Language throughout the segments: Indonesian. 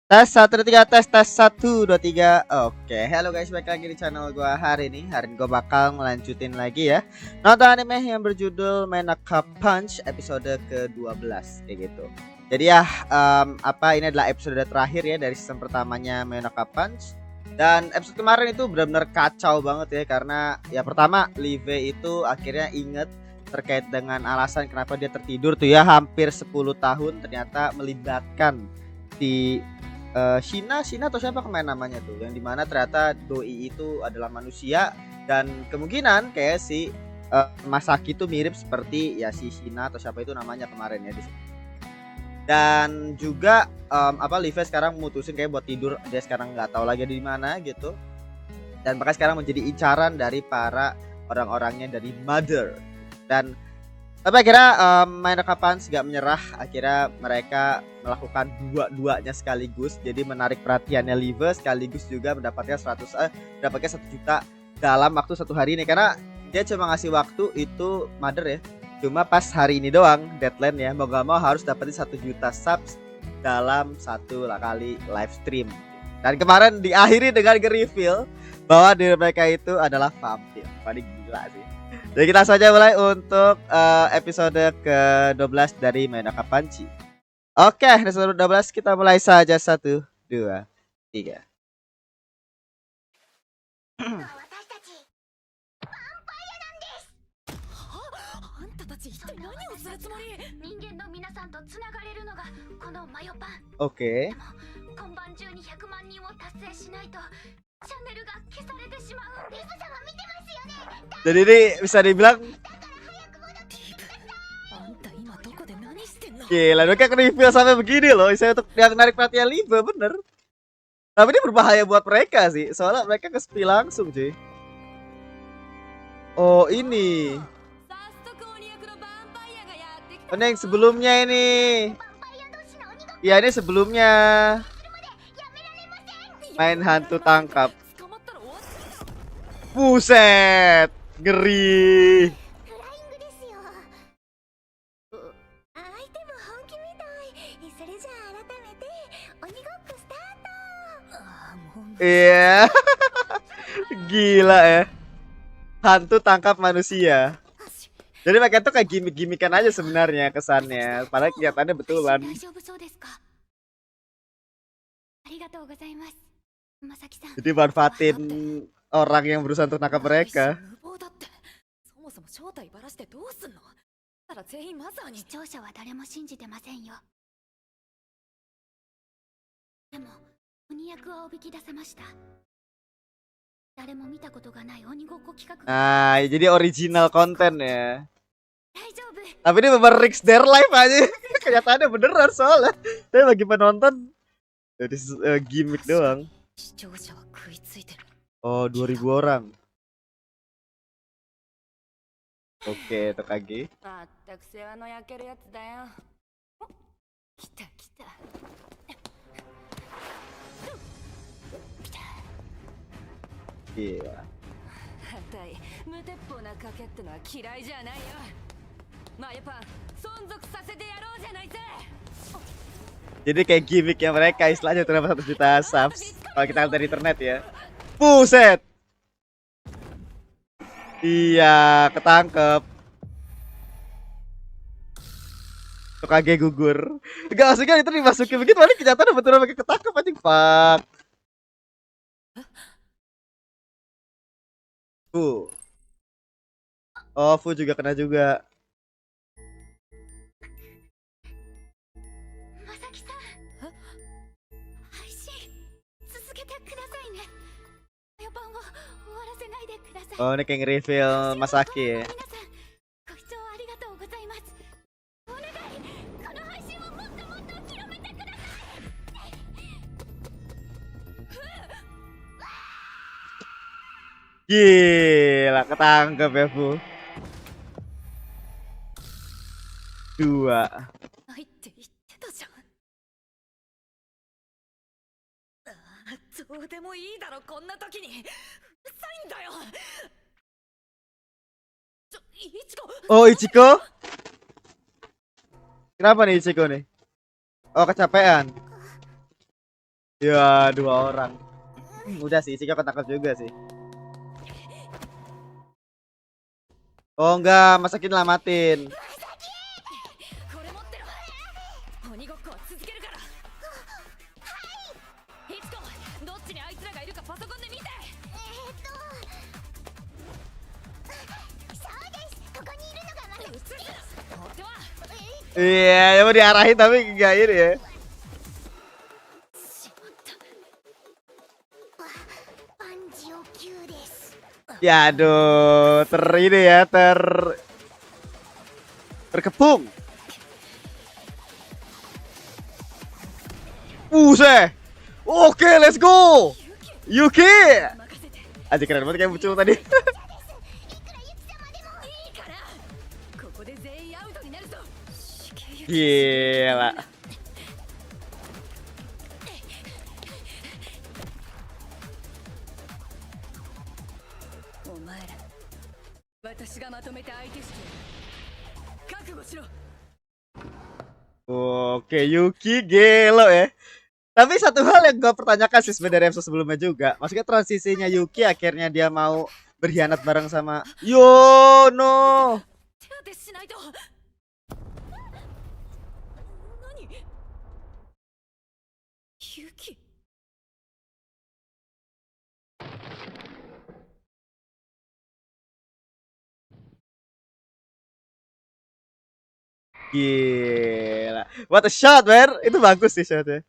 Tes 1 2 3 tes 1 2 3. Oke, halo guys, balik lagi di channel gua hari ini gua bakal melanjutin lagi ya nonton anime yang berjudul Menaka Punch episode ke-12 kayak gitu. Jadi ya ini adalah episode terakhir ya dari season pertamanya Menaka Punch. Dan episode kemarin itu benar-benar kacau banget ya, karena ya pertama Live itu akhirnya inget terkait dengan alasan kenapa dia tertidur tuh ya hampir 10 tahun, ternyata melibatkan si Shina atau siapa kemarin namanya tuh, yang dimana ternyata doi itu adalah manusia dan kemungkinan kayak si Masaki itu mirip seperti ya si Shina atau siapa itu namanya kemarin ya di sini. Dan juga Levi sekarang mutusin kayak buat tidur, dia sekarang nggak tahu lagi di mana gitu, dan bahkan sekarang menjadi incaran dari para orang-orangnya dari Mother. Dan tapi akhirnya main rekapan gak menyerah, akhirnya mereka melakukan dua-duanya sekaligus, jadi menarik perhatiannya Live sekaligus juga mendapatkan 1 juta dalam waktu 1 hari ini, karena dia cuma ngasih waktu itu Mother ya cuma pas hari ini doang deadline ya, mau gak mau harus dapetin 1 juta subs dalam satu kali live stream. Dan kemarin diakhiri dengan reveal bahwa diri mereka itu adalah vampir. Paling gila sih. Jadi kita saja mulai untuk episode ke-12 dari Menaka Panci. Oke, episode 12 kita mulai saja. 1 2 3. オッケー。今晩中に100万人を達成しないとチャンネルが消されてしまう。リブ様見てますよね。Jadi ini bisa dibilang gila, mereka review sampai begini loh, saya untuk yang narik perhatian Live bener. Tapi ini berbahaya buat mereka sih, soalnya mereka ke-spill langsung cuy. Oh ini. Ini yang sebelumnya ini. Ya ini sebelumnya. Main hantu tangkap. Buset, ngeri. Iya. Gila ya. Hantu tangkap manusia. Jadi mereka tuh kayak gimmick-gimmickan aja sebenarnya kesannya, padahal kelihatannya betulan. Jadi manfaatin orang yang berusaha untuk nangkap mereka. Nah, jadi original konten ya. Tapi ini bener risk their life aja. Kenyataannya beneran soalnya. Saya bagi penonton jadi gimmick doang. Oh, 2000 orang. Oke, Tokage. Iya. Jadi kayak gimmicknya mereka istilahnya tuh dapat 1 juta subs kalau kita lihat dari internet ya. Buset. Iya, ketangkep. Tokage gugur. Enggak aslinya itu dimasukin begitu, paling kenyataan betul mereka ketangkep anjing, fuck. Fu. Oh, Fu juga kena juga. Oh, ini kayak nge-reveal Masaki ya. Gila, ketangkep ya, Bu. 2. Oh, Ichiko? Kenapa nih Ichiko nih? Oh, kecapean. Ya, dua orang. Udah sih, Ichiko ketangkap juga sih. Oh enggak, masakin lamatin. Iya, ya mau diarahin tapi enggak ini ya. Ya aduh, ini ya, terkepung. Buset. Oke, let's go. Yuki. Aja keren banget kayak muncul tadi. Gila. Oke, Yuki gelo ya. Tapi satu hal yang gue pertanyakan sih sebenarnya dari episode sebelumnya juga. Maksudnya transisinya Yuki akhirnya dia mau berkhianat bareng sama Yono. Gila. What a shot, man. Itu bagus sih shotnya.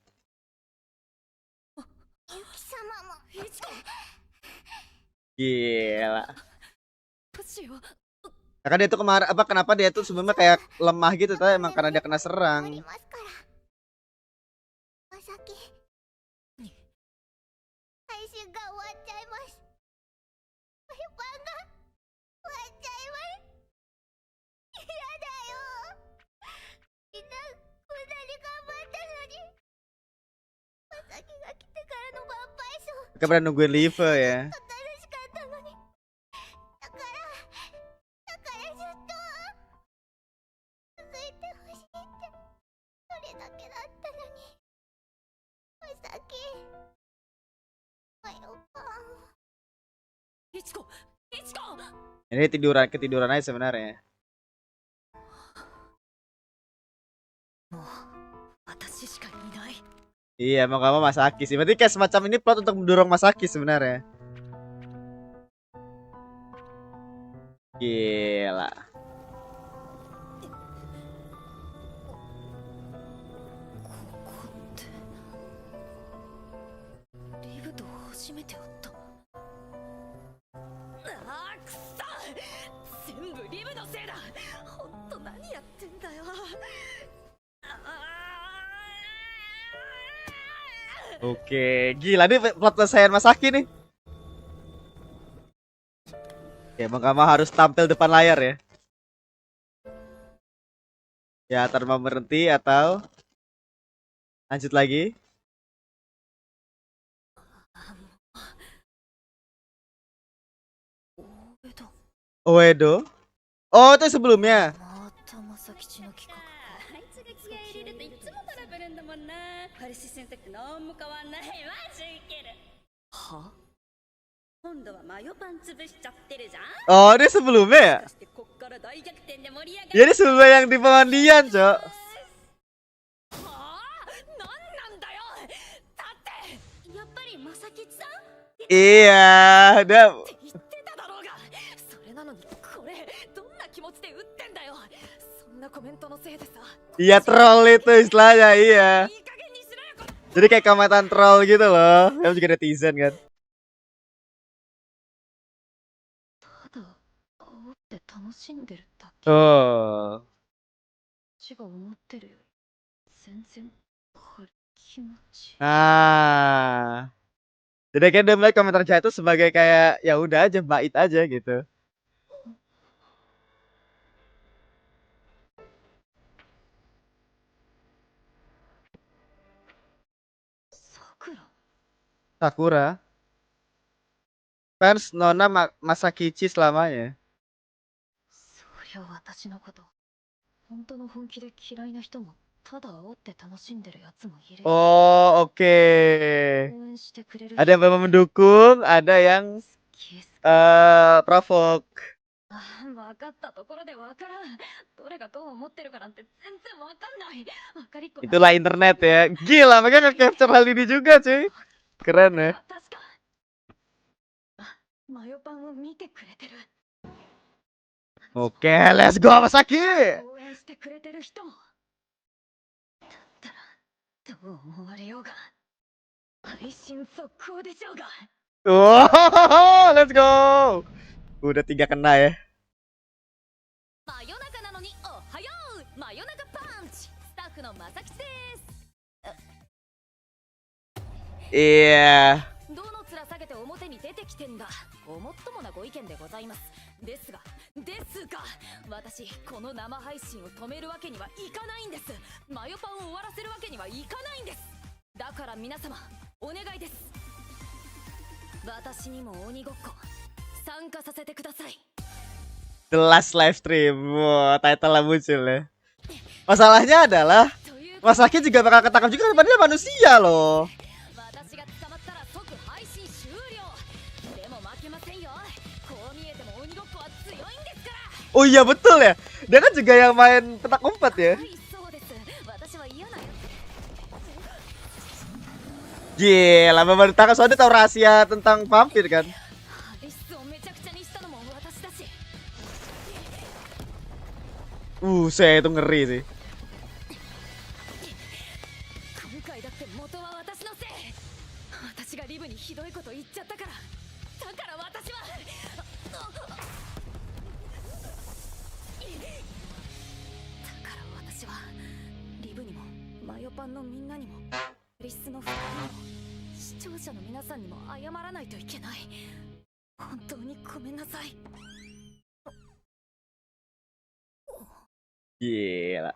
Gila. Ya kan dia tuh kemarin apa kenapa dia tuh sebelumnya kayak lemah gitu tuh emang karena dia kena serang. Mereka pernah nungguin Live ya. Ini ketiduran aja sebenarnya. Iya, mau gak mau Masaki sih. Berarti kayak semacam ini plot untuk mendorong Masaki sebenarnya. Gila. Oke, gila nih plot penyelesaian Masaki nih. Ya, mau gak mau harus tampil depan layar ya. Ya, ntar mau berhenti atau lanjut lagi. Oedo. Oh, itu sebelumnya. Oh, ini sebelumnya ya? Jadi sebelumnya yang di pemandian, Cok. Iya, udah. Iya troll itu istilahnya, iya. Jadi kayak komentar troll gitu loh. Yang juga netizen kan. Oh. Nah. Jadi kayak dia melihat komentar jahat itu sebagai kayak ya udah aja bait aja gitu. Sakura. Fans Nona Masakichi selamanya. Oh, oke. Ada yang memang mendukung, ada yang provok. Itulah internet ya. Gila, mereka nge-capture hal ini juga, cuy. Keren ya. Oke, let's go Masaki. Oh, let's go. Udah 3 kena ya. Iya. 私この生配信を止めるわけにはいかないんです。マヨパンを終わらせるわけにはいかないんです。だから皆様お願いです。私にも鬼ごっこ参加させてください。 The last live stream. Wah, title-nya muncul ya. Masalahnya adalah Masaki juga bakal ketangkap juga karena dia manusia loh. Oh iya betul ya. Dia kan juga yang main petak umpet ya. Gila, memang ditangkap soalnya tahu rahasia tentang vampir kan. Saya itu ngeri sih. Gila.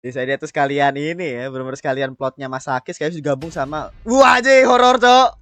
Jadi saya tuh sekalian ini ya, benar-benar sekalian plotnya Masaki sekalian digabung sama wah aja horor, Cok.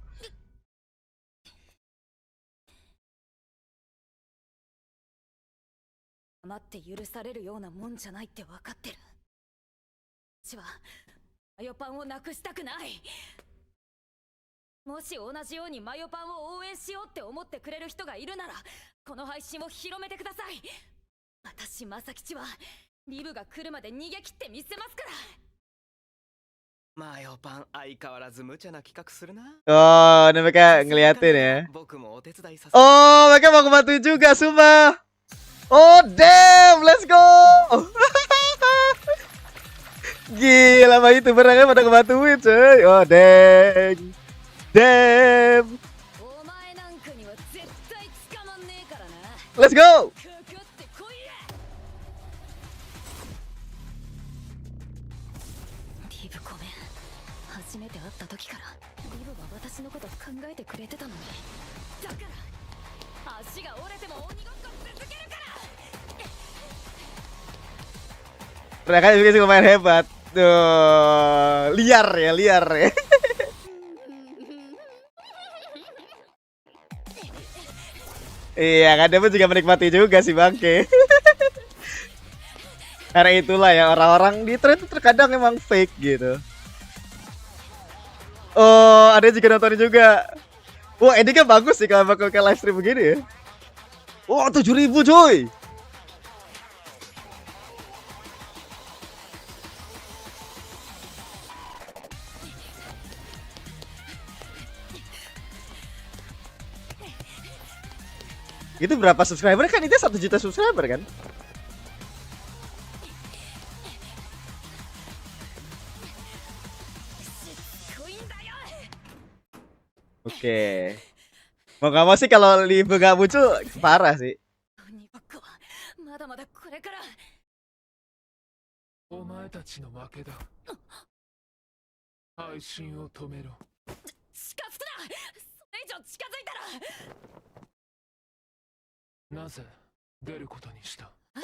Oh, ini mereka ngeliatin ya. Oh, mereka mau ngebantuin juga, sumpah. Oh, damn, let's go. Gila, mah itu barangnya pada ngebantuin, cuy. Oh, dang. Damn. Let's go. Mereka juga sih lumayan hebat. Tuh, liar ya. Iya kan, dia pun juga menikmati juga sih bangke. Karena itulah ya orang-orang di trend terkadang emang fake gitu. Oh, ada juga nonton juga. Wah, ini kan bagus sih kalau bakal ke live stream begini ya. Wah, 7.000 coy. Itu berapa subscriber kan? Itu 1 juta subscriber kan? Oke. Mau gak mau sih kalau Live gak muncul parah sih.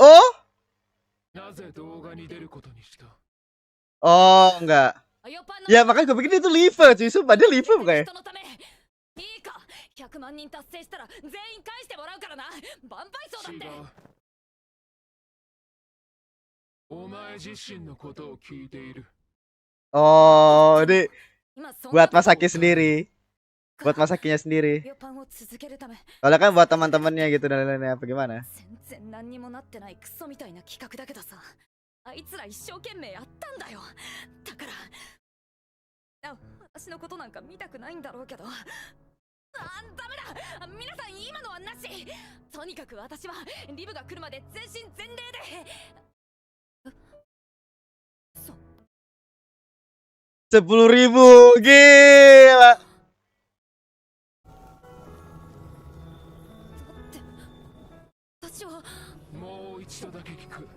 Oh? Oh, enggak. Ya makanya gue pikir itu Live cuy, sumpah dia Live bukan ya? お前自身のことを聞いている。 Oh, ini 今そん buat なこと Masaki sendiri. Buat Masakinya sendiri. マヨパンを続けるため Kalau kan buat teman-temannya gitu dan lain-lainnya apa gimana? 全然何にもなってないクソみたいな企画だけどさ、あいつら一生懸命やったんだよ。だから私のことなんか見たくないんだろうけど、ダメだ、皆さん今のはなし。とにかく私はリブが来るまで全身全霊で。そう 10.000 gila. 私はもう一度だけ聞く。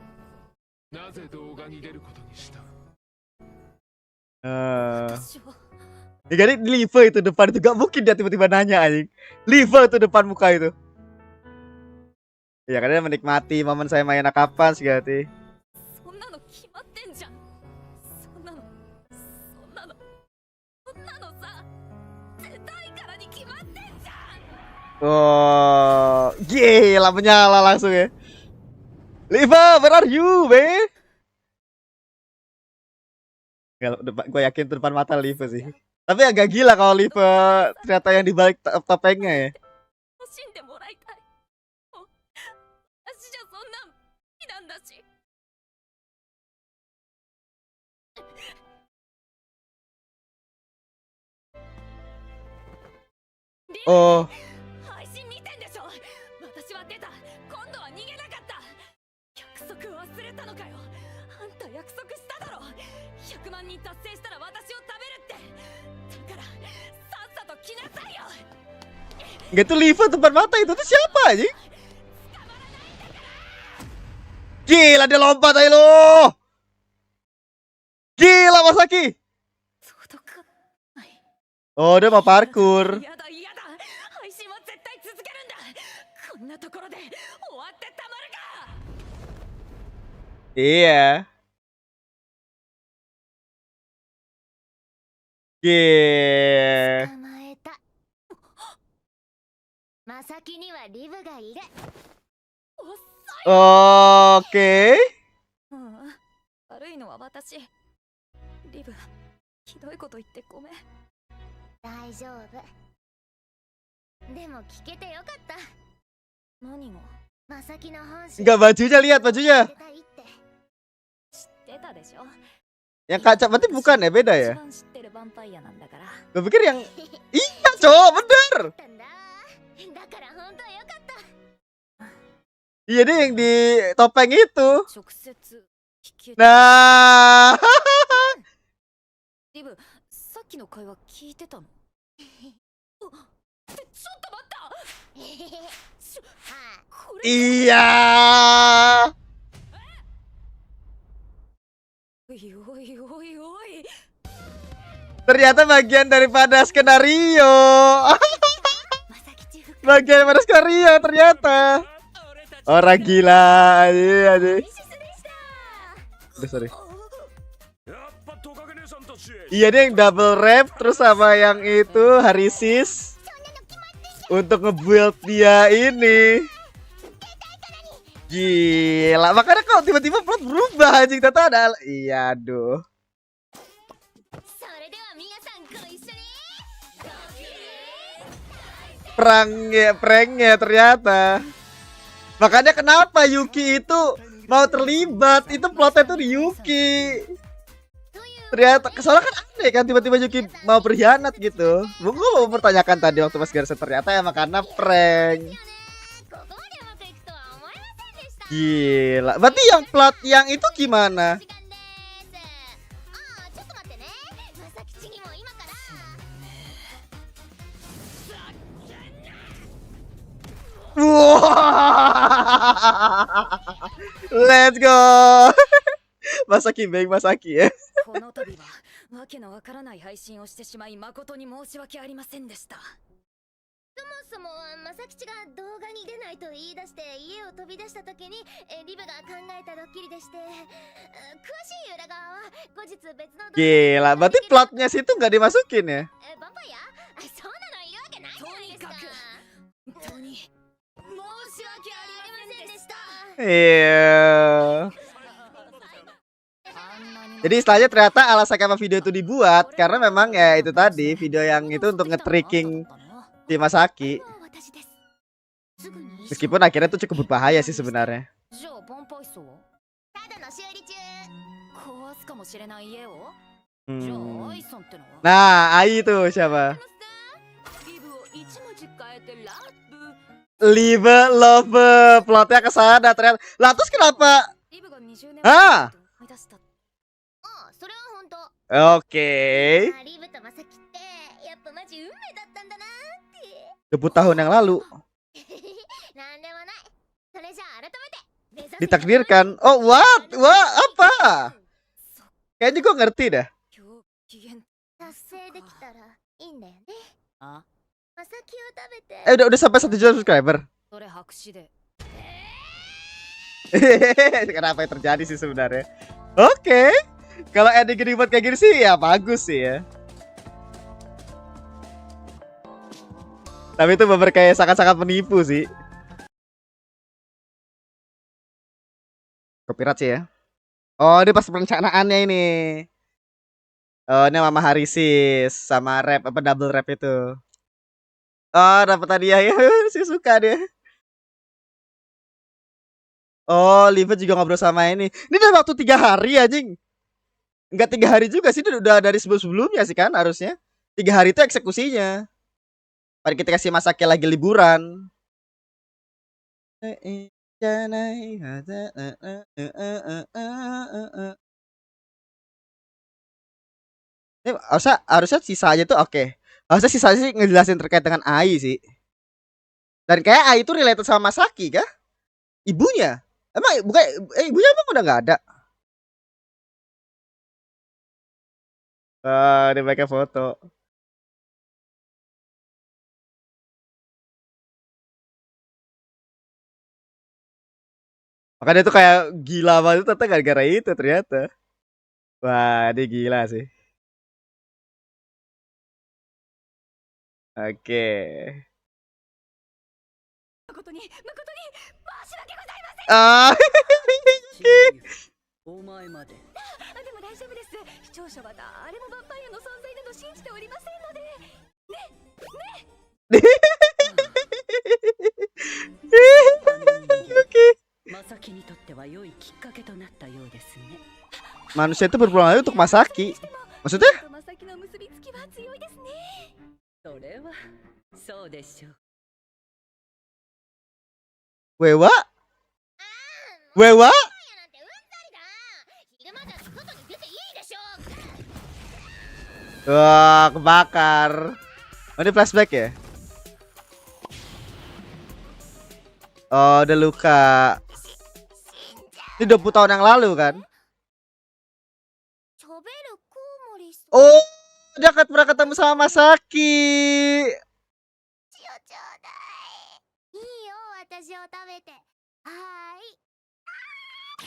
なぜ動画に出ることにした？ 私は Ya kan liver itu depan itu gak mungkin dia tiba-tiba nanya anjing. Liver itu depan muka itu. Ya kan dia menikmati momen saya main kapan sih ganti. そんなの決まってんじゃん。そんなのさ、出たいからに決まってんじゃん。 Oh, gila menyala langsung ya. Liver, where are you, man? Gue yakin itu depan mata Liver sih. Tapi agak gila kalau Liver ternyata yang dibalik topengnya ya. 欲しんでもらいたい。もう私じゃそんなん無理なんだし。Oh, 配信見てんでしょ。私は出た。今度は逃げなかった。約束忘れたのかよ。あんた約束しただろ。100万人達成したら私を食べるって。だからさっさと来なさいよ。 enggak tuh Liver depan mata itu tuh siapa anjing? Gila dia lompat aja lo. Gila Masaki. 届かない。 Oh, dia mau parkur. やだやだ。配信は絶対続けるんだ。こんなところで終わってたまるか。 Iya. Yeah. 捕まえた。まさきにはリブがいる。遅い。 Oke. 悪いのは私。リブ、ひどいこと言ってごめん。大丈夫。でも聞けてよかった。何が？まさきの本心。 Enggak bajunya, lihat bajunya. 出たいって。知ってたでしょ。 Yang kaca berarti bukan ya, beda ya? 一番知ってるヴァンパイアなんだから。 Gue pikir yang iya cowok bener. だんだ。だから本当はよかった。 Iya dia yang di topeng itu. 直接聞けた。 Nah. リブ、さっきの会話聞いてたの？ちょっと待った。はこれ Iya. おいおいおいおい。 Ternyata bagian daripada skenario. まさき中腹。 Bagian daripada skenario ternyata. Orang gila aja aja. シスでした。 Udah sorry. やっぱトカゲ姉さんたち。 Iya dia yang double rap terus sama yang itu Harisis untuk nge-build dia ini. Gila, makanya kok tiba-tiba plot berubah anjing tata ada. Iya, aduh. それでは皆さんご一緒に。 Pranknya ternyata. Makanya kenapa Yuki itu mau terlibat? Itu plotnya tuh di Yuki. Ternyata soalnya kan aneh kan tiba-tiba Yuki mau berkhianat gitu. Gue mau mempertanyakan tadi waktu Mas Garza ternyata emang karena prank. ここまでうまくいくとは思いませんでした。 Gila. Berarti yang plot yang itu gimana? 時間です。ああ、ちょっと待ってね。まさきちにも今から。 Let's go. Masaki baik Masaki ya. この度はわけのわからない配信をしてしまい誠に申し訳ありませんでした。そもそもまさきちが動画に出ないと言い出して家を飛び出した時にリブが考えたドッキリでして、詳しい裏側は後日別の動画で Gila, berarti plotnya situ nggak dimasukin ya? バンパイアそんなのいるわけないじゃないですか。本当に申し訳ありませんでした。 Iya. Jadi istilahnya ternyata alasan kenapa video itu dibuat karena memang ya itu tadi video yang itu untuk nge-tricking si Masaki. Meskipun akhirnya itu cukup berbahaya sih sebenarnya. じゃあヴァンパイスはただの修理中。壊すかもしれない家を Hmm. じゃあアイさんってのは Nah, Ai itu siapa? リブを一文字変えてラップ Live Love plotnya ke sana ternyata. Lah terus kenapa? リブが20年あ前に思い出した ああ、それは本当。 Oke. リブとマサキってやっぱマジ運命だったんだなーって。 20 tahun yang lalu なんでもない。それじゃあ改めて目指せ ditakdirkan. Oh, what? Wah, apa? Kayaknya gue ngerti dah. 今日期限達成できたらいいんだよね。あマサキを食べて。 Udah sampai 1 juta subscriber. それ白紙で Kenapa yang terjadi sih sebenarnya? Oke. Kalau ending dibuat kayak gini sih ya bagus sih ya. Tapi itu bener kayak sangat-sangat menipu sih. Copyright sih ya. Oh, ini pas perencanaannya ini. Oh, ini Mama Harisis sama rap apa double rap itu. Oh, dapat hadiah ya. Si suka dia. Oh, Liva juga ngobrol sama ini. Ini udah waktu 3 hari anjing. Enggak 3 hari juga sih, udah dari sebelum-sebelumnya sih kan harusnya. 3 hari itu eksekusinya. Pada ketika si Masaki lagi liburan. Ini harusnya sisanya tuh oke. Harusnya sisanya sih ngejelasin terkait dengan Ai sih. Dan kayak Ai itu related sama Masaki kah? Ibunya? Emang bukan ibunya emang udah nggak ada? Dia pakai foto. Makanya itu kayak gila banget ternyata gara-gara itu ternyata. Wah, dia gila sih. Oke. 誠に誠に申し訳ございません Ah. お前まででも大丈夫です視聴者は誰もヴァンパイアの存在など信じておりませんので Oke. マサキにとっては良いきっかけとなったようですね Manusia itu berpeluang untuk Masaki. Maksudnya? マサキの結びつきは強いですねそれはそうでしょう Wewa? Wewa? なんてうんざりだ。昼間だって外に出ていいでしょ。 Wah, kebakar. Oh, ini flashback ya? Oh, udah luka. Ini 20 tahun yang lalu kan? チョベルコウモリさん。 Oh, dia akan pernah ketemu sama Masaki. ちょうだい。いいよ、私を食べて。はーい。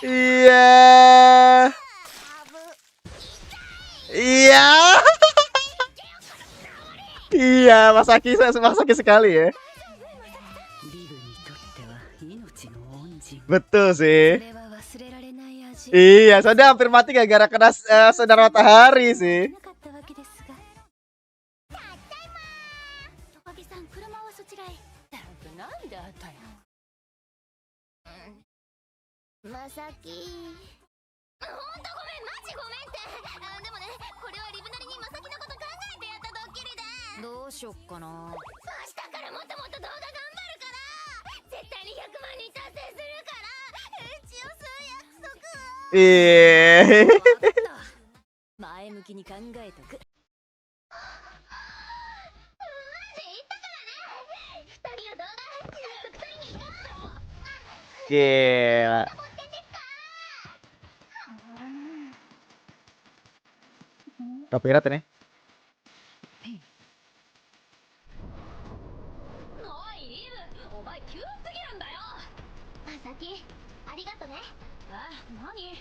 Iya. ハブ。 Iya. Iya, Masaki sekali ya. リブにとっては命の恩人 Betul sih. これは忘れられない味 Iya, soalnya hampir mati gara-gara kena sinar matahari sih. なかったわけですがたっだいまー。トカゲさん、車はそちらへ。なんであったよまさき。ほんとごめん、マジごめんって。でもね、これはリブなりにまさきのこと考えてやったドッキリで。どうしよっかな明日からもっともっと動画頑張るから。絶対に100万人達成するから。一応そう約束は。 Iya. わかった前向きに考えとくマジ言ったからね。2人の動画配信約束に行こう。 Gila. Copyright ini. おいリブ、お前急すぎるんだよ。まさき、ありがとね。何？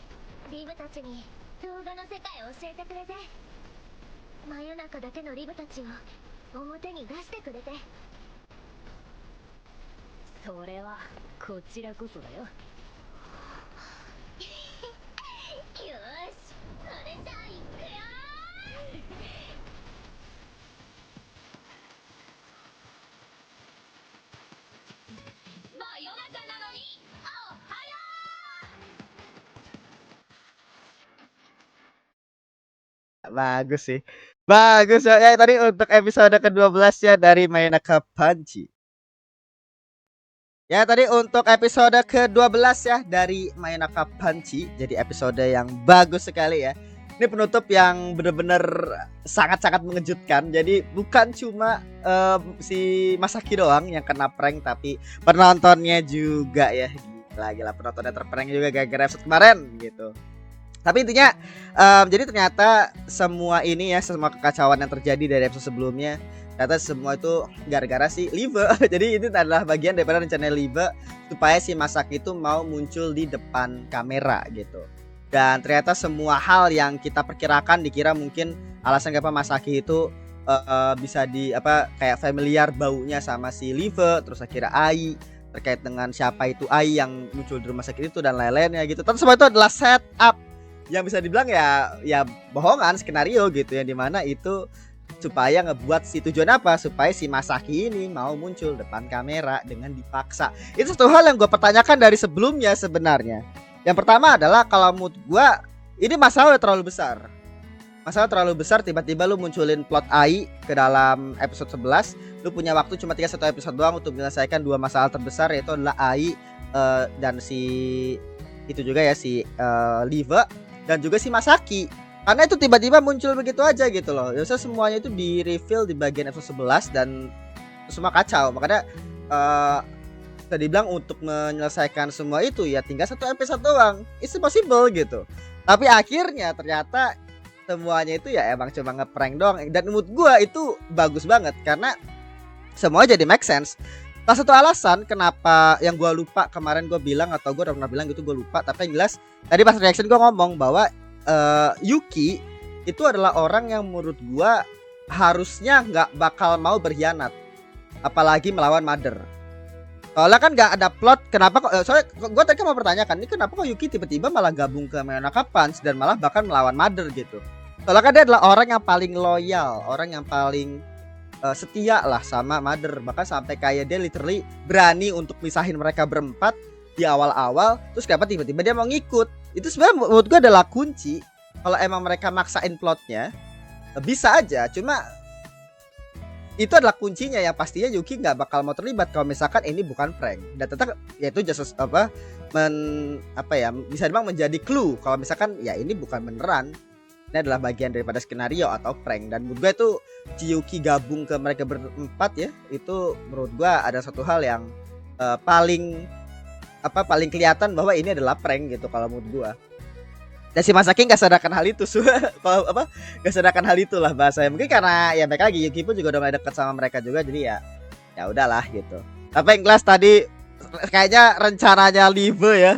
リブたちに動画の世界を教えてくれて、真夜中だけのリブたちを表に出してくれて。それはこちらこそだよよーし、それ Bagus sih. Bagus ya. Tadi untuk episode ke-12 ya dari Mainaka Panchi. Ya tadi untuk episode ke-12 ya dari Mainaka Panchi. Jadi episode yang bagus sekali ya. Ini penutup yang bener-bener sangat-sangat mengejutkan. Jadi bukan cuma si Masaki doang yang kena prank, tapi penontonnya juga ya. Gila penontonnya terprank juga gara-gara episode kemarin gitu. Tapi intinya jadi ternyata semua ini ya, semua kekacauan yang terjadi dari episode sebelumnya, ternyata semua itu gara-gara si Live. Jadi itu adalah bagian daripada rencana Live supaya si Masaki itu mau muncul di depan kamera gitu. Dan ternyata semua hal yang kita perkirakan, dikira mungkin alasan kenapa Masaki itu bisa di apa kayak familiar baunya sama si Live, terus akhirnya Ai terkait dengan siapa itu Ai yang muncul di rumah sakit itu dan lain-lainnya gitu. Tapi semua itu adalah setup yang bisa dibilang ya bohongan, skenario gitu, yang dimana itu supaya ngebuat si tujuan apa, supaya si Masaki ini mau muncul depan kamera dengan dipaksa. Itu satu hal yang gue pertanyakan dari sebelumnya sebenarnya. Yang pertama adalah kalau menurut gue ini masalah udah terlalu besar. Masalah terlalu besar, tiba-tiba lu munculin plot AI ke dalam episode 11. Lu punya waktu cuma 31 episode doang untuk menyelesaikan dua masalah terbesar, yaitu adalah AI dan si itu juga ya si Live dan juga si Masaki. Karena itu tiba-tiba muncul begitu aja gitu loh. Biasanya semuanya itu di reveal di bagian episode 11 dan itu semua kacau. Makanya tadi bilang untuk menyelesaikan semua itu ya tinggal satu episode doang. It's impossible gitu. Tapi akhirnya ternyata semuanya itu ya emang cuma ngeprank doang. Dan menurut gua itu bagus banget karena semua jadi make sense. Salah satu alasan kenapa yang gue lupa kemarin gue bilang, atau gue udah pernah bilang gitu, gue lupa, tapi yang jelas tadi pas reaction gue ngomong bahwa Yuki itu adalah orang yang menurut gue harusnya nggak bakal mau berkhianat, apalagi melawan Mother. Soalnya kan nggak ada plot kenapa kok, soalnya gue tadi kan mau pertanyakan ini kenapa kok Yuki tiba-tiba malah gabung ke Mainaka Punch dan malah bahkan melawan Mother gitu. Soalnya kan dia adalah orang yang paling loyal, orang yang paling setia lah sama Mother, bahkan sampai kayak dia literally berani untuk misahin mereka berempat di awal-awal, terus kenapa tiba-tiba dia mau ngikut. Itu sebenarnya menurut gue adalah kunci. Kalau emang mereka maksain plotnya bisa aja, cuma itu adalah kuncinya yang pastinya Yuki nggak bakal mau terlibat kalau misalkan ini bukan prank. Dan tetap yaitu just bisa dibilang menjadi clue kalau misalkan ya ini bukan beneran, ini adalah bagian daripada skenario atau prank. Dan menurut gue itu Yuki gabung ke mereka berempat ya, itu menurut gue ada satu hal yang paling kelihatan bahwa ini adalah prank gitu kalau menurut gue. Dan si Masaki nggak sadarkan hal itu, nggak sadarkan hal itulah bahasanya. Mungkin karena ya mereka lagi, Yuki pun juga udah mulai dekat sama mereka juga, jadi ya udahlah gitu. Tapi yang jelas tadi kayaknya rencananya Live ya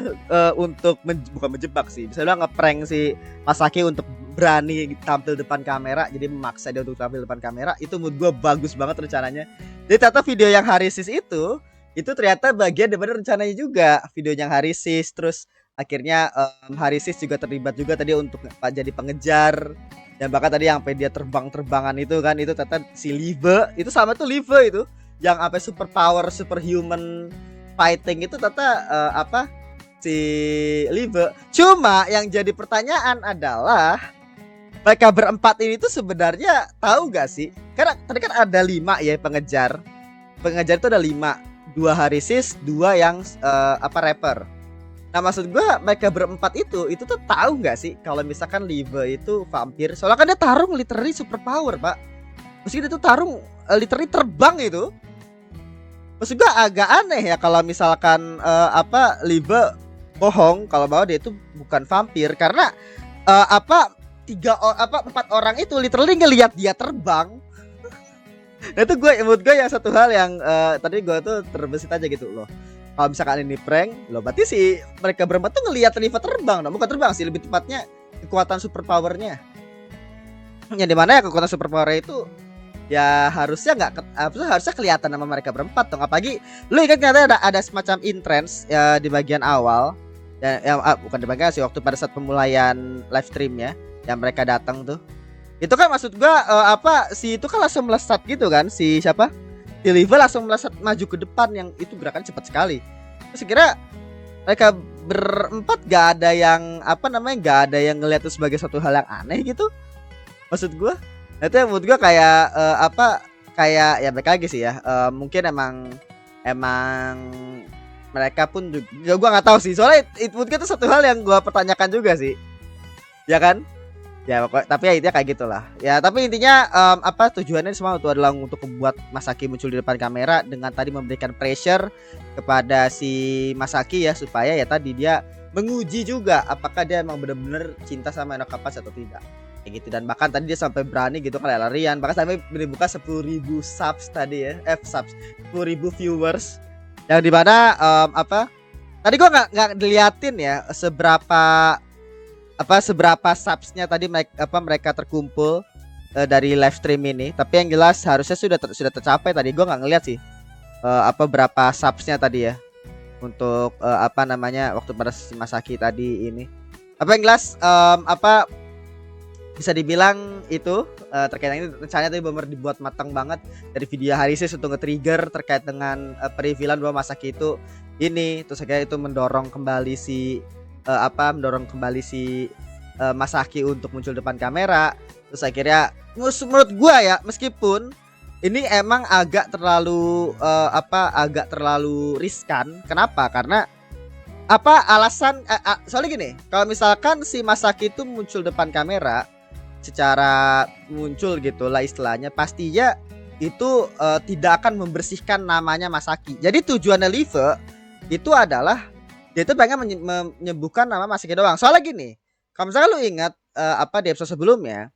untuk bukan menjebak sih, bisa bilang ngeprank si Masaki untuk berani tampil depan kamera, jadi memaksa dia untuk tampil depan kamera. Itu menurut gue bagus banget rencananya. Jadi ternyata video yang Harisis itu ternyata bagian daripada rencananya juga, video yang Harisis. Terus akhirnya Harisis juga terlibat juga tadi untuk jadi pengejar, dan bahkan tadi sampai dia terbang-terbangan itu kan, itu ternyata si Live itu sama tuh, Live itu yang sampai super power superhuman fighting itu ternyata si Live. Cuma yang jadi pertanyaan adalah mereka berempat ini tuh sebenarnya tahu gak sih? Karena tadi kan ada 5 ya pengejar. Pengejar itu ada 5. 2 Harisis, 2 yang rapper. Nah maksud gue mereka berempat itu tuh tahu nggak sih kalau misalkan Live itu vampir? Soalnya kan dia tarung literally super power, Pak. Meski dia tuh tarung literally terbang itu. Maksud gue agak aneh ya kalau misalkan Live bohong kalau bahwa dia itu bukan vampir, karena 4 orang itu literally ngelihat dia terbang. Nah itu menurut gue yang satu hal yang tadi gue tuh terbesit aja gitu loh. Kalau misalkan ini prank, loh berarti si mereka berempat tuh ngelihat Live terbang, nah, bukan terbang sih, lebih tepatnya kekuatan super powernya. Yang dimana ya kekuatan super power itu ya harusnya harusnya kelihatan sama mereka berempat dong. Apalagi lu ingat ternyata ada semacam entrance ya di bagian awal, dan bukan di bagian sih, waktu pada saat pemulaian live streamnya yang mereka datang tuh. Itu kan maksud gua si itu kan langsung melesat gitu kan, si siapa? Si Live langsung melesat maju ke depan, yang itu gerakan cepat sekali. Terus kira mereka berempat gak ada yang gak ada yang ngeliat itu sebagai suatu hal yang aneh gitu. Maksud gue itu yang menurut gue kayak kayak ya baik lagi sih ya, mungkin emang mereka pun juga, ya gue nggak tahu sih, soalnya itu mungkin itu satu hal yang gue pertanyakan juga sih, ya kan? Ya pokoknya, tapi ya intinya kayak gitulah ya. Tapi intinya tujuannya semua itu adalah untuk membuat Masaki muncul di depan kamera dengan tadi memberikan pressure kepada si Masaki ya, supaya ya tadi dia menguji juga apakah dia emang benar-benar cinta sama Enoka Punch atau tidak kayak gitu. Dan bahkan tadi dia sampai berani gitu kan larian, bahkan sampai dibuka 10.000 subs tadi ya, 10.000 viewers, yang dimana tadi gua nggak diliatin ya seberapa subsnya tadi mereka terkumpul dari live stream ini. Tapi yang jelas harusnya sudah tercapai tadi. Gue nggak ngeliat sih berapa subsnya tadi ya untuk waktu pada si Masaki tadi ini. Apa yang jelas bisa dibilang itu terkait dengan ini rencananya tadi benar dibuat matang banget dari video Harisis untuk nge-trigger terkait dengan perivilan bahwa Masaki itu ini, terus akhirnya itu mendorong kembali si Masaki untuk muncul depan kamera. Terus akhirnya menurut gua ya, meskipun ini emang agak terlalu riskan. Kenapa? Karena alasan soalnya gini, kalau misalkan si Masaki itu muncul depan kamera secara muncul gitu lah istilahnya, pastinya itu tidak akan membersihkan namanya Masaki. Jadi tujuannya Live itu adalah dia itu pengen menyembuhkan nama Masaki doang. Soalnya gini, kalau misalnya lu ingat di episode sebelumnya,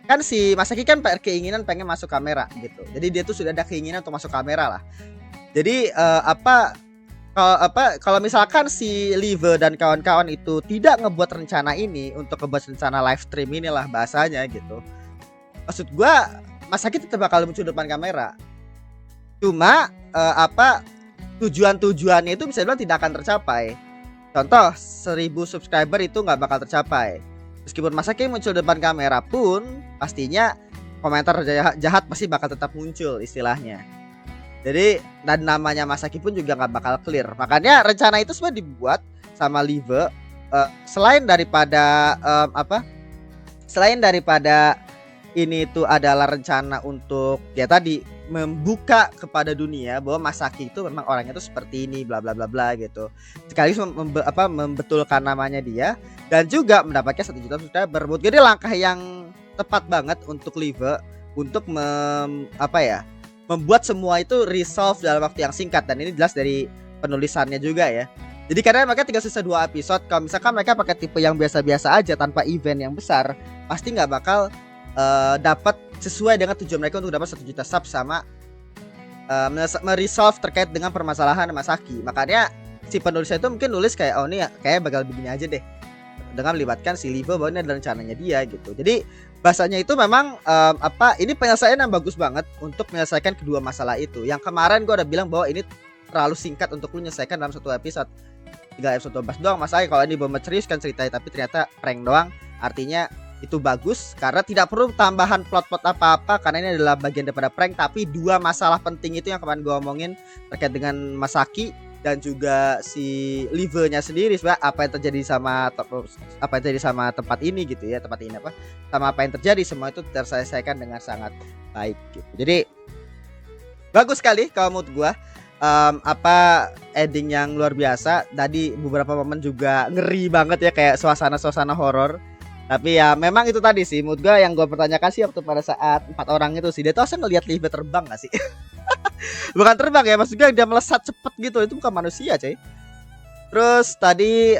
kan si Masaki kan keinginan pengen masuk kamera gitu. Jadi dia tuh sudah ada keinginan untuk masuk kamera lah. Jadi kalau misalkan si Live dan kawan-kawan itu tidak ngebuat rencana ini untuk ngebuat rencana live stream inilah bahasanya gitu, maksud gua Masaki tetap bakal muncul depan kamera. Cuma tujuannya itu bisa dibilang tidak akan tercapai. Contoh 1000 subscriber itu nggak bakal tercapai. Meskipun Masaki muncul depan kamera pun pastinya komentar jahat pasti bakal tetap muncul istilahnya. Jadi dan namanya Masaki pun juga nggak bakal clear. Makanya rencana itu sebenarnya dibuat sama Live selain daripada ini itu adalah rencana untuk ya tadi membuka kepada dunia bahwa Masaki itu memang orangnya tuh seperti ini bla bla bla bla gitu. Sekaligus membetulkan namanya dia dan juga mendapatkan 1 juta subscriber. Jadi langkah yang tepat banget untuk Live untuk membuat semua itu resolve dalam waktu yang singkat, dan ini jelas dari penulisannya juga ya. Jadi karena mereka tinggal sisa 2 episode, kalau misalkan mereka pakai tipe yang biasa-biasa aja tanpa event yang besar, pasti nggak bakal dapat sesuai dengan tujuan mereka untuk dapat 1 juta sub sama meresolve terkait dengan permasalahan Masaki. Makanya si penulisnya itu mungkin nulis kayak oh ini kayak bakal begini aja deh, dengan melibatkan si Live bahwa ini adalah rencananya dia gitu. Jadi bahasanya itu memang ini penyelesaian yang bagus banget untuk menyelesaikan kedua masalah itu. Yang kemarin gue udah bilang bahwa ini terlalu singkat untuk lu menyelesaikan dalam 1 episode, 3 episode 12 doang. Masalahnya kalau ini belum serius kan ceritanya, tapi ternyata prank doang. Artinya itu bagus karena tidak perlu tambahan plot-plot apa-apa, karena ini adalah bagian daripada prank. Tapi 2 masalah penting itu yang kemarin gue omongin terkait dengan Masaki dan juga si Live-nya sendiri, sebenarnya apa yang terjadi sama tempat ini gitu ya, tempat ini sama apa yang terjadi, semua itu terselesaikan dengan sangat baik gitu. Jadi bagus sekali kalau menurut gua, ending yang luar biasa. Tadi beberapa momen juga ngeri banget ya, kayak suasana horor. Tapi ya memang itu tadi sih menurut gua yang gua pertanyakan sih waktu pada saat 4 orang itu sih, dia tuh harusnya ngelihat Live terbang gak sih? Bukan terbang ya, maksudnya dia melesat cepet gitu, itu bukan manusia coy. Terus tadi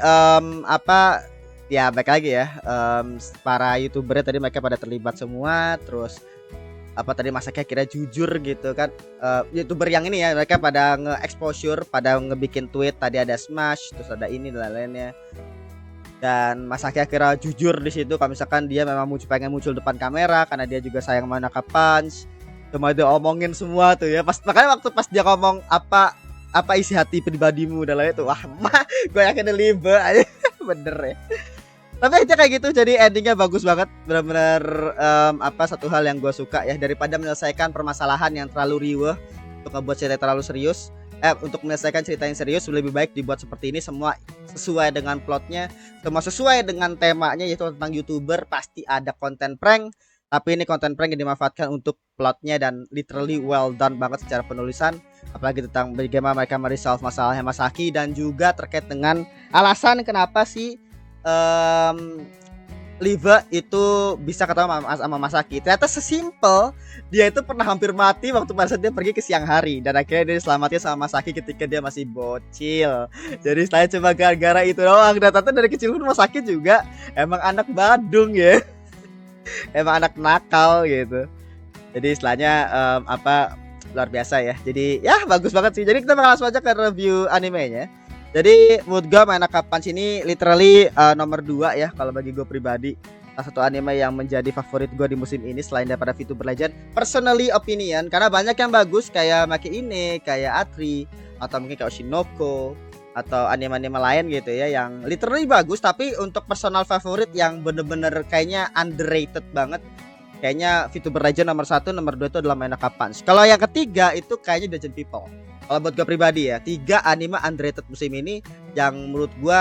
ya baik lagi ya, para youtuber tadi mereka pada terlibat semua. Terus tadi Masaki akhirnya jujur gitu kan, youtuber yang ini ya, mereka pada nge-exposure, pada ngebikin tweet. Tadi ada Smash, terus ada ini dan lain-lainnya. Dan Masaki akhirnya jujur di situ kalau misalkan dia memang pengen muncul depan kamera karena dia juga sayang sama Enoka Punch. Cuma dia omongin semua tuh ya, makanya waktu pas dia ngomong apa isi hati pribadimu dan lain itu, wah gue yakin Live aja bener ya. Tapi aja kayak gitu, jadi endingnya bagus banget, benar-benar satu hal yang gue suka ya, daripada menyelesaikan permasalahan yang terlalu riweh untuk ngebuat cerita terlalu serius. untuk menyelesaikan cerita yang serius lebih baik dibuat seperti ini, semua sesuai dengan plotnya, semua sesuai dengan temanya yaitu tentang YouTuber. Pasti ada konten prank, tapi ini konten prank yang dimanfaatkan untuk plotnya dan literally well done banget secara penulisan, apalagi tentang bagaimana mereka meresolve masalahnya Masaki dan juga terkait dengan alasan kenapa sih Live itu bisa ketemu sama Masaki. Ternyata sesimpel dia itu pernah hampir mati waktu pada saat dia pergi ke siang hari, dan akhirnya dia diselamatin sama Masaki ketika dia masih bocil. Jadi saya cuma gara-gara itu doang. Dan ternyata dari kecil pun Masaki juga emang anak Badung ya. Emang anak nakal gitu. Jadi istilahnya luar biasa ya. Jadi ya bagus banget sih. Jadi kita bakal langsung aja ke review animenya. Jadi menurut gue Main Nakka Punch ini literally nomor 2 ya kalau bagi gue pribadi. Salah satu anime yang menjadi favorit gue di musim ini selain daripada VTuber Legend. Personally opinion, karena banyak yang bagus kayak Maki Ine, kayak Atri, atau mungkin kayak Oshinoko, atau anime-anime lain gitu ya yang literally bagus. Tapi untuk personal favorit yang bener-bener kayaknya underrated banget, kayaknya VTuber Legend nomor 1, nomor 2 itu adalah Main Nakka Punch. Kalau yang ketiga itu kayaknya Dungeon People. Kalau buat gue pribadi ya, 3 anime underrated musim ini yang menurut gue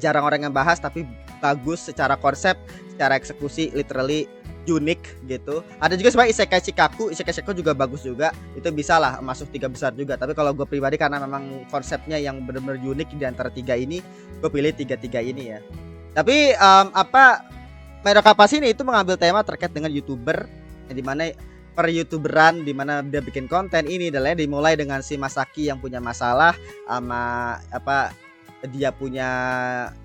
jarang orang yang bahas tapi bagus secara konsep, secara eksekusi, literally unik gitu. Ada juga sebenarnya Isekai Chikaku juga bagus juga. Itu bisa lah masuk 3 besar juga. Tapi kalau gue pribadi karena memang konsepnya yang benar-benar unik di antara 3 ini, gue pilih 3 ini ya. Tapi Main Nakka Punch ini itu mengambil tema terkait dengan YouTuber, yang dimana per YouTuberan dimana dia bikin konten ini dan lain, dimulai dengan si Masaki yang punya masalah sama dia punya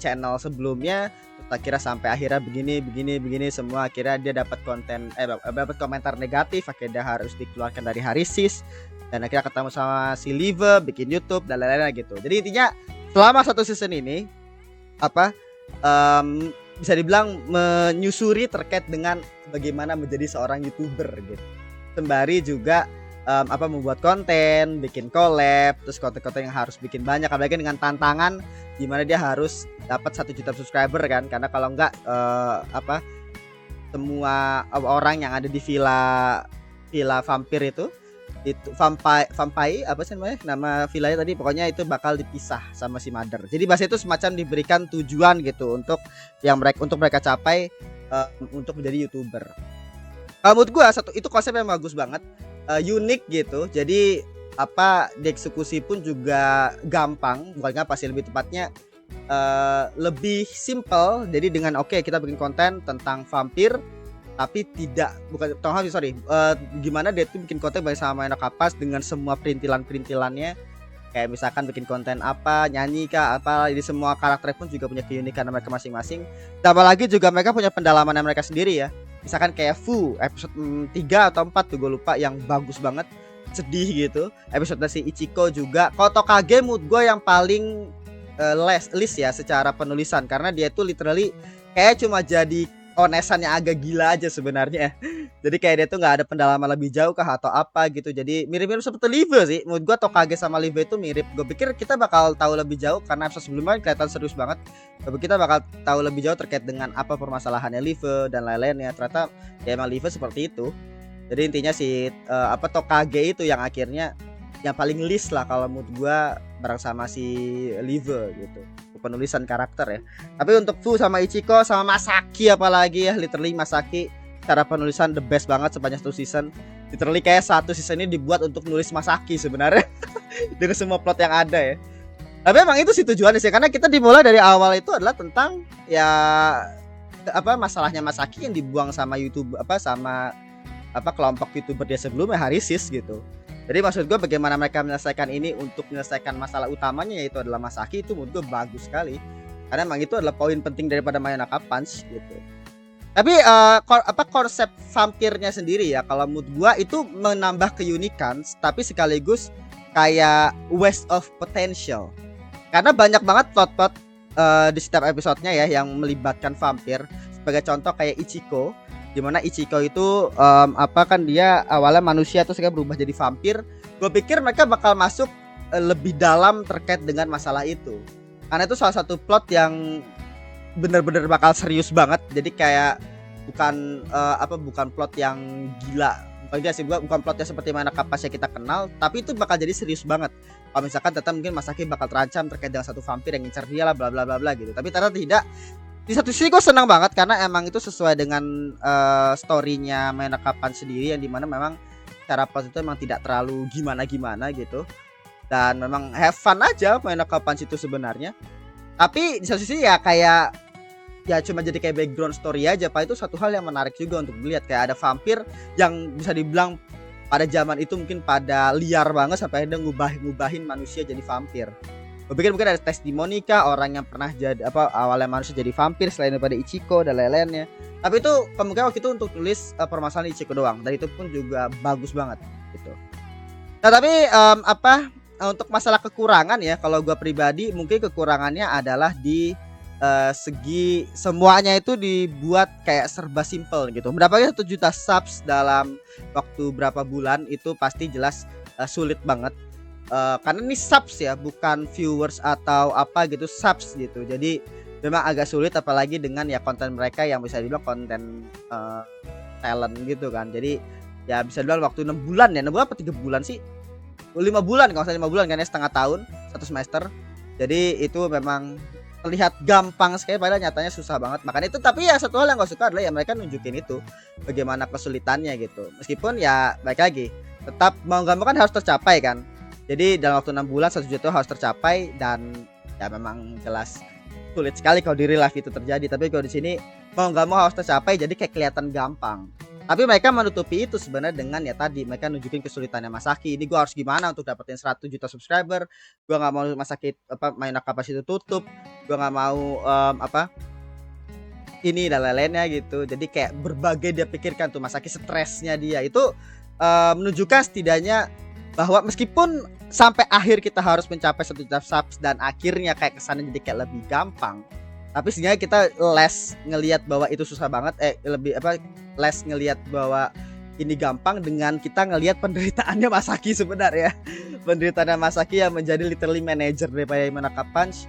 channel sebelumnya, akhirnya sampai akhirnya begini semua, akhirnya dia dapat konten dapat komentar negatif, akhirnya harus dikeluarkan dari Harisis dan akhirnya ketemu sama si Live bikin YouTube dan lain-lain gitu. Jadi intinya selama 1 season ini bisa dibilang menyusuri terkait dengan bagaimana menjadi seorang YouTuber gitu. Sembari juga membuat konten, bikin collab, terus konten-konten yang harus bikin banyak, apalagi dengan tantangan gimana dia harus dapat 1 juta subscriber kan, karena kalau enggak semua orang yang ada di villa vampir itu vampire apa sih namanya, nama villanya tadi, pokoknya itu bakal dipisah sama si Mother. Jadi bahasa itu semacam diberikan tujuan gitu untuk mereka capai untuk menjadi YouTuber. Kalau menurut gue itu konsep yang bagus banget, unik gitu. Jadi dieksekusi pun juga gampang, bukan pasti lebih tepatnya lebih simple. Jadi dengan kita bikin konten tentang vampir, tapi gimana dia tuh bikin konten bersama Main Nakka Punch dengan semua perintilannya. Kayak misalkan bikin konten nyanyi kah jadi semua karakter pun juga punya keunikan mereka masing-masing. Tambah lagi juga mereka punya pendalaman mereka sendiri ya. Misalkan kayak Fu episode 3 atau 4 tuh gue lupa, yang bagus banget, sedih gitu. Episode si Ichiko juga. Kalau Tokage mood gue yang paling list ya secara penulisan, karena dia tuh literally kayak cuma jadi onesan yang agak gila aja sebenarnya. Jadi kayak dia tuh nggak ada pendalaman lebih jauh kah atau apa gitu. Jadi mirip-mirip seperti Live sih. Menurut gua Tokage sama Live itu mirip. Gue pikir kita bakal tahu lebih jauh karena episode sebelumnya kelihatan serius banget. Tapi kita bakal tahu lebih jauh terkait dengan apa permasalahannya Live dan lain-lainnya. Ternyata ya emang Live seperti itu. Jadi intinya si Tokage itu yang akhirnya yang paling list lah kalau menurut gua bareng sama si Live gitu. Penulisan karakter ya. Tapi untuk Fu sama Ichiko sama Masaki apalagi ya, literally Masaki cara penulisan the best banget sepanjang 1 season. Literally kayak 1 season ini dibuat untuk nulis Masaki sebenarnya dengan semua plot yang ada ya. Tapi emang itu sih tujuannya sih, karena kita dimulai dari awal itu adalah tentang ya masalahnya Masaki yang dibuang sama YouTube sama kelompok YouTuber dia sebelumnya, Harisis gitu. Jadi maksud gue bagaimana mereka menyelesaikan ini untuk menyelesaikan masalah utamanya, yaitu adalah Masaki. Itu menurut gue bagus sekali, karena memang itu adalah poin penting daripada Main Nakka Punch gitu. Tapi konsep vampirnya sendiri ya, kalau menurut gue itu menambah keunikan, tapi sekaligus kayak waste of potential, karena banyak banget plot-plot di setiap episodenya ya yang melibatkan vampir. Sebagai contoh kayak Ichiko, dimana Ichiko itu kan dia awalnya manusia terus dia berubah jadi vampir. Gue pikir mereka bakal masuk lebih dalam terkait dengan masalah itu, karena itu salah satu plot yang bener-bener bakal serius banget. Jadi kayak bukan plot yang gila, enggak sih, bukan plotnya seperti mana kapas yang kita kenal, tapi itu bakal jadi serius banget. Kalau misalkan ternyata mungkin Masaki bakal terancam terkait dengan satu vampir yang ngincar dia lah bla bla bla bla gitu. Tapi ternyata tidak. Di satu sisi gue senang banget karena emang itu sesuai dengan story-nya Madoka Punch sendiri, yang dimana memang cara plot itu emang tidak terlalu gimana-gimana gitu. Dan memang have fun aja Madoka Punch itu sebenarnya. Tapi di satu sisi ya kayak ya cuma jadi kayak background story aja, Pak. Itu satu hal yang menarik juga untuk dilihat, kayak ada vampir yang bisa dibilang pada zaman itu mungkin pada liar banget sampai akhirnya ngubahin manusia jadi vampir. Gue pikir mungkin ada testimoni kah orang yang pernah jadi awalnya manusia jadi vampir selain daripada Ichiko dan lain-lainnya. Tapi itu kemungkinan waktu itu untuk tulis permasalahan Ichiko doang, dan itu pun juga bagus banget gitu. Nah tapi untuk masalah kekurangan ya, kalau gue pribadi mungkin kekurangannya adalah di segi semuanya itu dibuat kayak serba simple gitu. Mendapatkan 1 juta subs dalam waktu berapa bulan itu pasti jelas sulit banget. Karena ini subs ya, bukan viewers atau apa gitu, subs gitu. Jadi memang agak sulit, apalagi dengan ya konten mereka yang bisa dibilang konten talent gitu kan. Jadi ya bisa dibilang waktu 6 bulan ya, 6 bulan apa 3 bulan sih? 5 bulan, kalau saya 5 bulan kan ya, setengah tahun, 1 semester. Jadi itu memang terlihat gampang sekali padahal nyatanya susah banget. Makanya itu, tapi ya satu hal yang gak suka adalah ya mereka nunjukin itu bagaimana kesulitannya gitu. Meskipun ya baik lagi, tetap mau gak mau kan harus tercapai kan. Jadi dalam waktu 6 bulan 1 juta harus tercapai, dan ya memang jelas sulit sekali kalau di real life itu terjadi. Tapi kalau di sini mau nggak mau harus tercapai, jadi kayak kelihatan gampang. Tapi mereka menutupi itu sebenarnya dengan ya tadi mereka nunjukin kesulitannya Masaki. Ini gua harus gimana untuk dapetin 100 juta subscriber. Gua nggak mau Masaki Madoka Punch itu tutup. Gua nggak mau ini dan lain-lainnya gitu. Jadi kayak berbagai dia pikirkan tuh Masaki, stresnya dia itu menunjukkan setidaknya bahwa meskipun sampai akhir kita harus mencapai 1 juta subs dan akhirnya kayak kesannya jadi kayak lebih gampang, tapi sebenarnya kita less ngelihat bahwa itu susah banget, less ngelihat bahwa ini gampang dengan kita ngelihat penderitaannya Masaki sebenarnya. Penderitaannya Masaki yang menjadi literally manager daripada Madoka Punch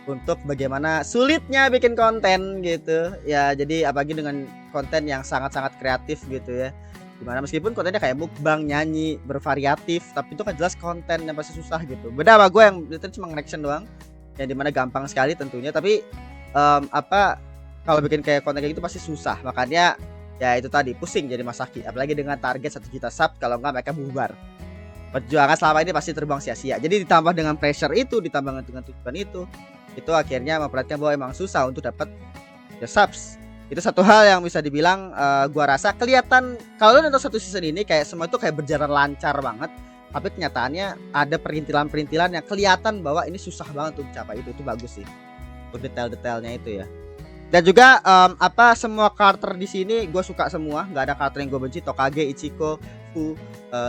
untuk bagaimana sulitnya bikin konten gitu ya. Jadi apalagi dengan konten yang sangat-sangat kreatif gitu ya, dimana meskipun kontennya kayak mukbang, nyanyi, bervariatif, tapi itu kan jelas konten yang pasti susah gitu. Beda sama gue yang itu cuma reaction doang, yang dimana gampang sekali tentunya, tapi kalau bikin kayak konten kayak gitu pasti susah. Makanya ya itu tadi pusing jadi Masaki, apalagi dengan target 1 juta sub, kalau enggak mereka bubar. Perjuangan selama ini pasti terbang sia-sia. Jadi ditambah dengan pressure itu, ditambah dengan tujuan itu akhirnya memperhatikan bahwa emang susah untuk dapat ya subs. Itu satu hal yang bisa dibilang gua rasa kelihatan kalau nonton satu season ini kayak semua itu kayak berjalan lancar banget, tapi kenyataannya ada perintilan-perintilan yang kelihatan bahwa ini susah banget untuk mencapai itu bagus sih untuk detail-detailnya itu ya. Dan juga semua karakter di sini gue suka semua, nggak ada karakter yang gue benci. Tokage, Ichiko, Fu,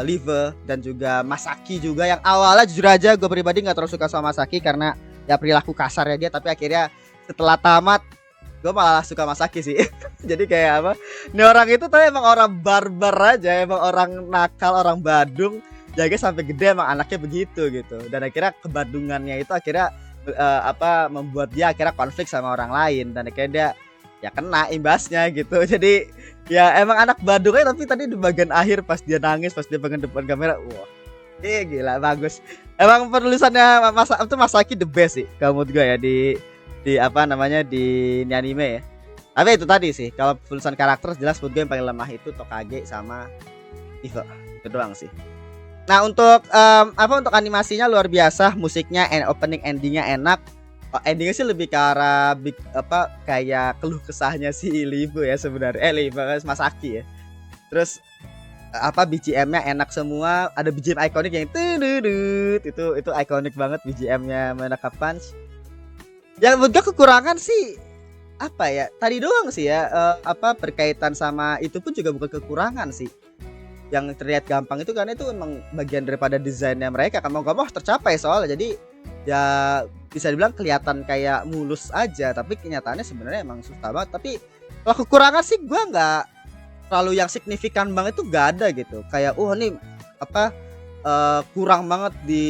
Live, dan juga Masaki juga, yang awalnya jujur aja gue pribadi nggak terlalu suka sama Masaki karena ya perilaku kasarnya dia, tapi akhirnya setelah tamat gue malah suka Masaki sih. Jadi kayak apa, ini orang itu tuh emang orang barbar aja, emang orang nakal, orang Badung, jaga sampai gede emang anaknya begitu gitu. Dan akhirnya kebadungannya itu akhirnya membuat dia akhirnya konflik sama orang lain, dan akhirnya dia ya kena imbasnya gitu. Jadi ya emang anak Badungnya, tapi tadi di bagian akhir pas dia nangis, pas dia pengen depan kamera, wah gila bagus. Emang penulisannya Masaki the best sih kalau menurut gue ya di anime ya. Tapi itu tadi sih, kalau tulisan karakter jelas menurut gue yang paling lemah itu Tokage sama Iva, itu doang sih. Nah untuk untuk animasinya luar biasa, musiknya opening endingnya enak. Endingnya sih lebih ke arah kayak keluh kesahnya si Live ya sebenarnya, Masaki ya. Terus BGM-nya enak semua, ada BGM ikonik yang itu ikonik banget BGM-nya Madoka Punch. Yang menurut gue kekurangan sih tadi doang sih ya, berkaitan sama itu pun juga bukan kekurangan sih. Yang terlihat gampang itu karena itu memang bagian daripada desainnya mereka, kan mau gak mau tercapai soalnya. Jadi ya bisa dibilang kelihatan kayak mulus aja, tapi kenyataannya sebenarnya emang susah banget. Tapi kalau kekurangan sih gue nggak terlalu yang signifikan banget, itu nggak ada gitu. Kayak ini kurang banget di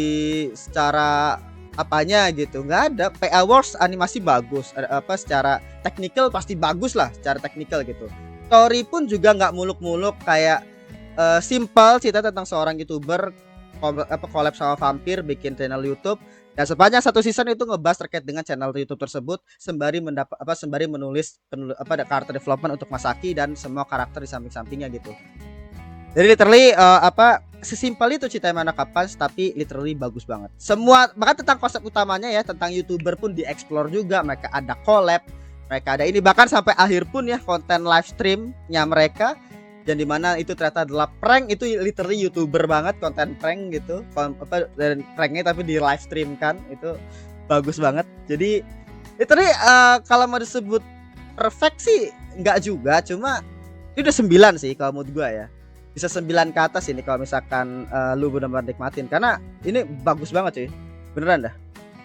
secara apanya gitu, nggak ada. PA Wars animasi bagus, secara teknikal pasti bagus lah, secara teknikal gitu. Story pun juga nggak muluk-muluk kayak simple cerita tentang seorang YouTuber collab sama vampir bikin channel YouTube. Dan sepanjang satu season itu ngebahas terkait dengan channel YouTube tersebut sembari menulis karakter development untuk Masaki dan semua karakter di samping-sampingnya gitu. Jadi literally sesimpel itu cerita Madoka Punch, tapi literally bagus banget. Semua bahkan tentang konsep utamanya ya, tentang YouTuber pun dieksplor juga. Mereka ada collab, mereka ada ini, bahkan sampai akhir pun ya konten live streamnya mereka. Dan dimana itu ternyata adalah prank, itu literally YouTuber banget, konten prank gitu, dan pranknya tapi di live stream kan, itu bagus banget. Jadi literally kalau mau disebut perfect sih enggak juga, cuma ini udah 9 sih kalau menurut gua ya, bisa 9 ke atas ini kalau misalkan lu benar-benar nikmatin, karena ini bagus banget cuy, beneran dah.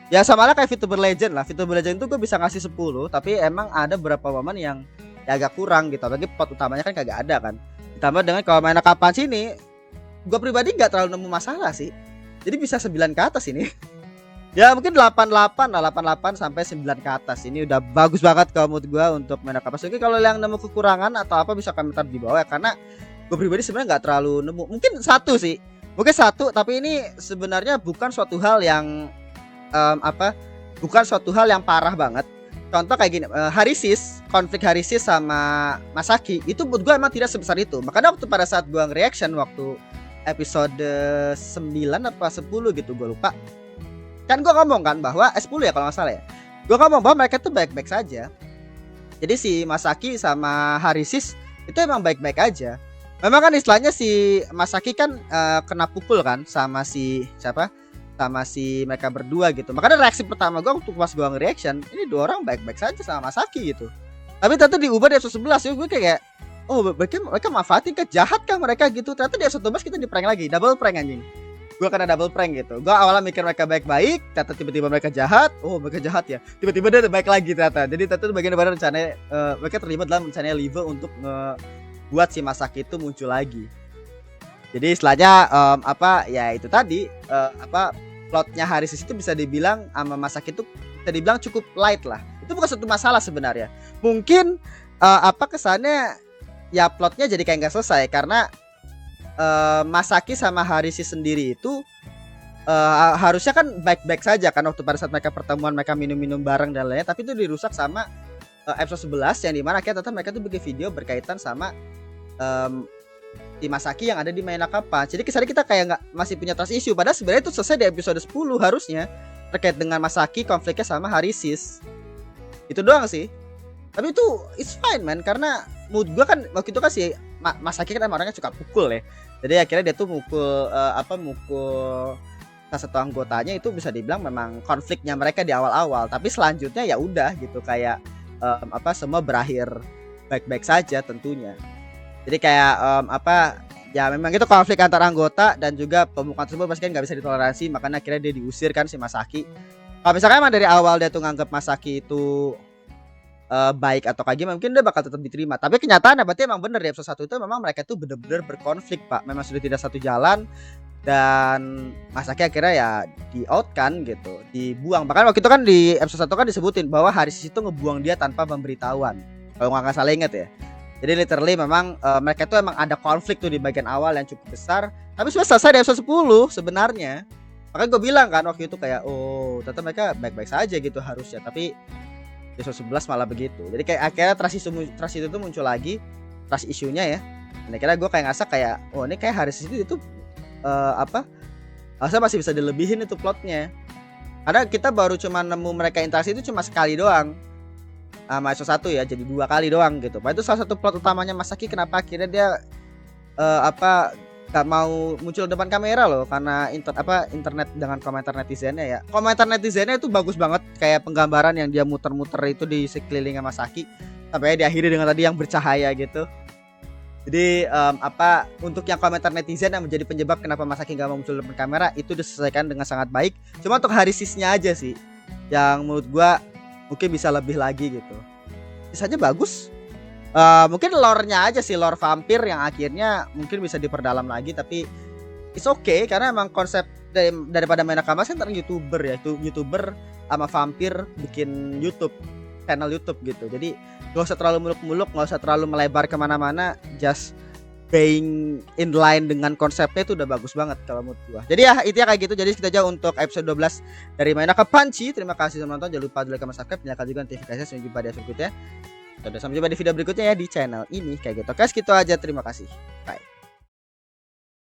Ya sama lah kayak VTuber Legend lah, VTuber Legend tuh gue bisa ngasih 10, tapi emang ada beberapa momen yang ya agak kurang gitu, apalagi plot utamanya kan kagak ada kan. Ditambah dengan kalau main Punch ini, gue pribadi nggak terlalu nemu masalah sih, jadi bisa 9 ke atas ini. Ya mungkin 88 lah, 88 sampai 9 ke atas. Ini udah bagus banget kalau menurut gue untuk Madoka Punch. Oke, kalau yang nemu kekurangan atau apa bisa komentar di bawah ya, karena gue pribadi sebenarnya nggak terlalu nemu. Mungkin satu sih, tapi ini sebenarnya bukan suatu hal yang bukan suatu hal yang parah banget. Contoh kayak gini, konflik Harisis sama Masaki itu menurut gue emang tidak sebesar itu. Makanya waktu pada saat gue nge-reaction waktu episode 9 apa 10 gitu, gue lupa. Kan gue ngomong kan bahwa 10 ya kalau nggak salah ya. Gue ngomong bahwa mereka tuh baik-baik saja. Jadi si Masaki sama Harisis itu emang baik-baik aja. Memang kan istilahnya si Masaki kan kena pukul kan sama si sama si mereka berdua gitu. Makanya reaksi pertama gue waktu pas gue nge-reaction, ini dua orang baik-baik saja sama Masaki gitu. Tapi ternyata diubah di episode 11 ya, gue kayak oh mereka manfaatin kan, jahat kan mereka gitu. Ternyata di episode 12 kita di prank lagi, double prank anjing. Gue kena double prank gitu. Gue awalnya mikir mereka baik-baik, ternyata tiba-tiba mereka jahat. Oh mereka jahat ya, tiba-tiba dia baik lagi ternyata. Jadi ternyata itu bagian dari rencana mereka terlibat dalam rencana Live untuk buat si Masaki itu muncul lagi. Jadi istilahnya ya itu tadi plotnya Harisis itu bisa dibilang sama Masaki itu bisa dibilang cukup light lah. Itu bukan satu masalah sebenarnya. Mungkin kesannya ya plotnya jadi kayak nggak selesai karena Masaki sama Harisis sendiri itu harusnya kan baik-baik saja kan waktu pada saat mereka pertemuan, mereka minum-minum bareng dan lainnya, tapi itu dirusak sama episode 11 yang dimana akhirnya mereka tuh bikin video berkaitan sama di Masaki yang ada di Madoka Punch. Jadi kesannya kita kayak masih punya trust issue, padahal sebenarnya itu selesai di episode 10 harusnya, terkait dengan Masaki konfliknya sama Harisis. Itu doang sih. Tapi itu it's fine man, karena mood gua kan waktu itu kan si Masaki kan orangnya suka pukul ya. Jadi akhirnya dia tuh mukul salah satu anggotanya, itu bisa dibilang memang konfliknya mereka di awal-awal. Tapi selanjutnya ya udah gitu, kayak semua berakhir baik-baik saja tentunya. Jadi kayak ya memang itu konflik antar anggota dan juga pemukulan tersebut pasti kan nggak bisa ditoleransi, makanya akhirnya dia diusir kan si Masaki. Kalau misalkan emang dari awal dia tuh nganggap Masaki itu baik atau kayak gimana, mungkin dia bakal tetap diterima. Tapi kenyataannya berarti emang bener di episode 1 itu memang mereka tuh bener-bener berkonflik pak, memang sudah tidak satu jalan. Dan Masaki akhirnya ya di out kan gitu, dibuang. Bahkan waktu itu kan di episode 1 kan disebutin bahwa Harisis itu ngebuang dia tanpa pemberitahuan, kalau nggak salah inget ya. Jadi literally memang mereka tuh emang ada konflik tuh di bagian awal yang cukup besar. Tapi sudah selesai di episode 10 sebenarnya. Makanya gue bilang kan waktu itu kayak oh ternyata mereka baik-baik saja gitu harusnya. Tapi di episode 11 malah begitu. Jadi kayak akhirnya trust itu tuh muncul lagi, trust issue-nya ya. Dan akhirnya gue kayak ngerasa kayak oh ini kayak Harisis itu harusnya masih bisa dilebihin itu plotnya. Karena kita baru cuma nemu mereka interaksi itu cuma sekali doang. Episode 1 ya, jadi 2 kali doang gitu. Itu salah satu plot utamanya Masaki, kenapa akhirnya dia gak mau muncul depan kamera loh, karena internet dengan komentar netizennya ya. Komentar netizennya itu bagus banget, kayak penggambaran yang dia muter-muter itu di sekelilingnya Masaki sampai diakhiri dengan tadi yang bercahaya gitu. Jadi untuk yang komentar netizen yang menjadi penyebab kenapa Masaki gak mau muncul depan kamera itu diselesaikan dengan sangat baik. Cuma untuk Harisisnya aja sih yang menurut gua mungkin bisa lebih lagi gitu. Sisanya bagus. Mungkin lore-nya aja sih, lore vampir yang akhirnya mungkin bisa diperdalam lagi, tapi it's okay karena emang konsep daripada Madoka Punch kan YouTuber ya, itu YouTuber sama vampir bikin channel YouTube gitu. Jadi gak usah terlalu muluk-muluk, gak usah terlalu melebar kemana-mana, just being in line dengan konsepnya itu udah bagus banget kalau menurut gua. Jadi ya itu ya kayak gitu. Jadi kita aja untuk episode 12 dari Main Naka Panci. Terima kasih sudah menonton. Jangan lupa like, comment, subscribe, nyalakan juga notifikasi. Sampai jumpa di episode berikutnya. Sampai jumpa di video berikutnya ya di channel ini kayak gitu. Guys, gitu aja. Terima kasih. Bye.